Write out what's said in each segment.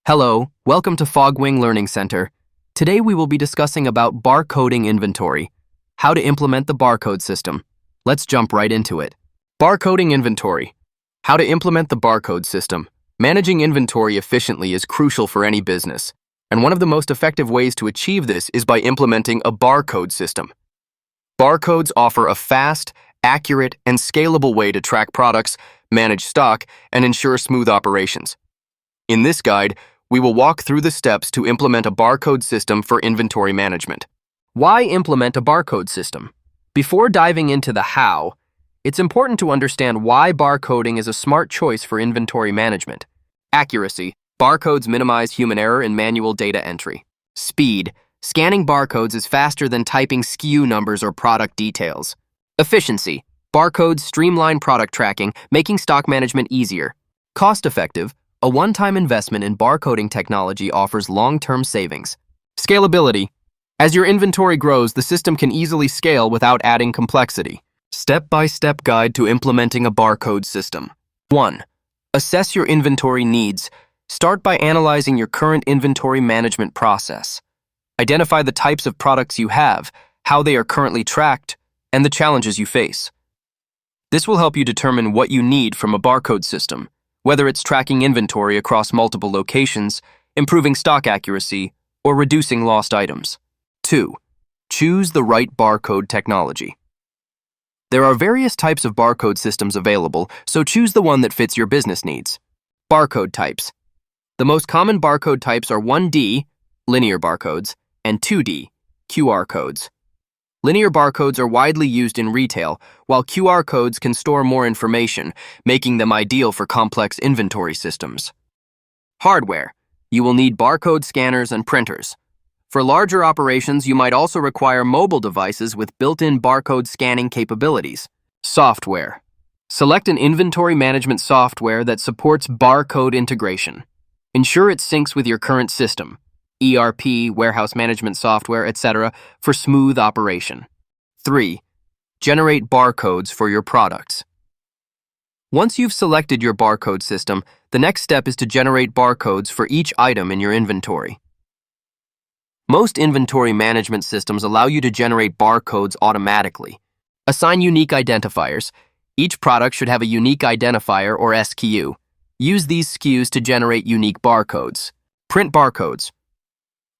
Hello, welcome to Fogwing Learning Center. Today we will be discussing about barcoding inventory, how to implement the barcode system. Let's jump right into it. Barcoding inventory. How to implement the barcode system. Managing inventory efficiently is crucial for any business, and one of the most effective ways to achieve this is by implementing a barcode system. Barcodes offer a fast, accurate, and scalable way to track products, manage stock, and ensure smooth operations. In this guide, we will walk through the steps to implement a barcode system for inventory management. Why implement a barcode system? Before diving into the how, it's important to understand why barcoding is a smart choice for inventory management. Accuracy. Barcodes minimize human error in manual data entry. Speed. Scanning barcodes is faster than typing SKU numbers or product details. Efficiency. Barcodes streamline product tracking, making stock management easier. Cost-effective. A one-time investment in barcoding technology offers long-term savings. Scalability. As your inventory grows, the system can easily scale without adding complexity. Step-by-step guide to implementing a barcode system. 1. Assess your inventory needs. Start by analyzing your current inventory management process. Identify the types of products you have, how they are currently tracked, and the challenges you face. This will help you determine what you need from a barcode system, whether it's tracking inventory across multiple locations, improving stock accuracy, or reducing lost items. 2. Choose the right barcode technology. There are various types of barcode systems available, so choose the one that fits your business needs. Barcode types. The most common barcode types are 1D, linear barcodes, and 2D, QR codes. Linear barcodes are widely used in retail, while QR codes can store more information, making them ideal for complex inventory systems. Hardware. You will need barcode scanners and printers. For larger operations, you might also require mobile devices with built-in barcode scanning capabilities. Software. Select an inventory management software that supports barcode integration. Ensure it syncs with your current system. ERP, warehouse management software, etc., for smooth operation. 3. Generate barcodes for your products. Once you've selected your barcode system, the next step is to generate barcodes for each item in your inventory. Most inventory management systems allow you to generate barcodes automatically. Assign unique identifiers. Each product should have a unique identifier or SKU. Use these SKUs to generate unique barcodes. Print barcodes.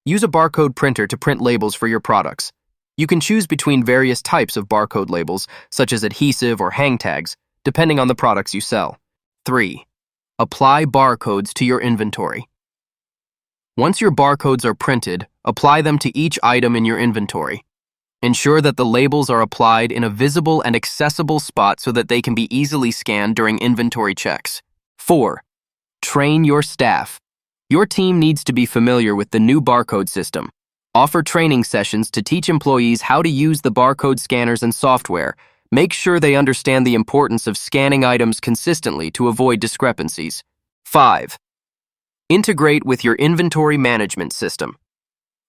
Use a barcode printer to print labels for your products. You can choose between various types of barcode labels, such as adhesive or hang tags, depending on the products you sell. 3. Apply barcodes to your inventory. Once your barcodes are printed, apply them to each item in your inventory. Ensure that the labels are applied in a visible and accessible spot so that they can be easily scanned during inventory checks. 4. Train your staff. Your team needs to be familiar with the new barcode system. Offer training sessions to teach employees how to use the barcode scanners and software. Make sure they understand the importance of scanning items consistently to avoid discrepancies. 5. Integrate with your inventory management system.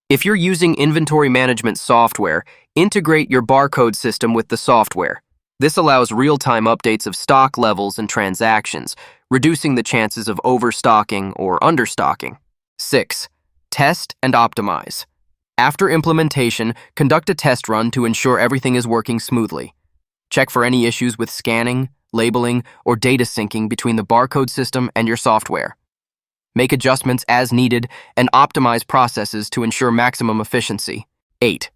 If you're using inventory management software, integrate your barcode system with the software. This allows real-time updates of stock levels and transactions, reducing the chances of overstocking or understocking. 6. Test and optimize. After implementation, conduct a test run to ensure everything is working smoothly. Check for any issues with scanning, labeling, or data syncing between the barcode system and your software. Make adjustments as needed and optimize processes to ensure maximum efficiency. 8.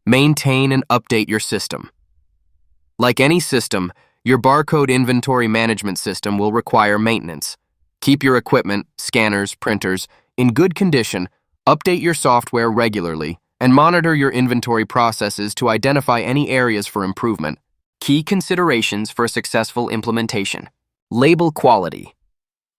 Maintain and update your system. Like any system, your barcode inventory management system will require maintenance. Keep your equipment, scanners, printers, in good condition, update your software regularly, and monitor your inventory processes to identify any areas for improvement. Key considerations for a successful implementation. Label quality.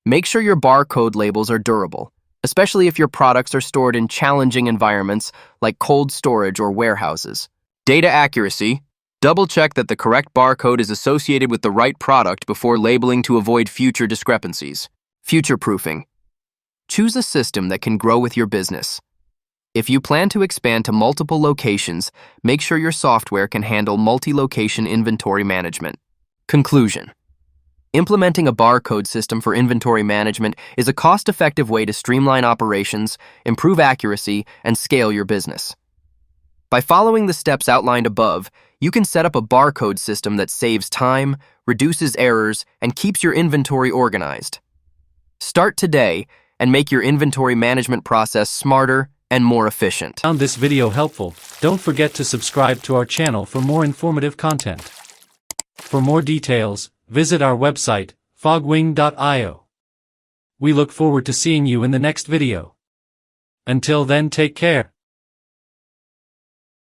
Make sure your barcode labels are durable, especially if your products are stored in challenging environments like cold storage or warehouses. Data accuracy. Double-check that the correct barcode is associated with the right product before labeling to avoid future discrepancies. Future-proofing. Choose a system that can grow with your business. If you plan to expand to multiple locations, make sure your software can handle multi-location inventory management. Conclusion. Implementing a barcode system for inventory management is a cost-effective way to streamline operations, improve accuracy, and scale your business. By following the steps outlined above, you can set up a barcode system that saves time, reduces errors, and keeps your inventory organized. Start today and make your inventory management process smarter and more efficient. Found this video helpful, don't forget to subscribe to our channel for more informative content. For more details, visit our website, fogwing.io. We look forward to seeing you in the next video. Until then, take care.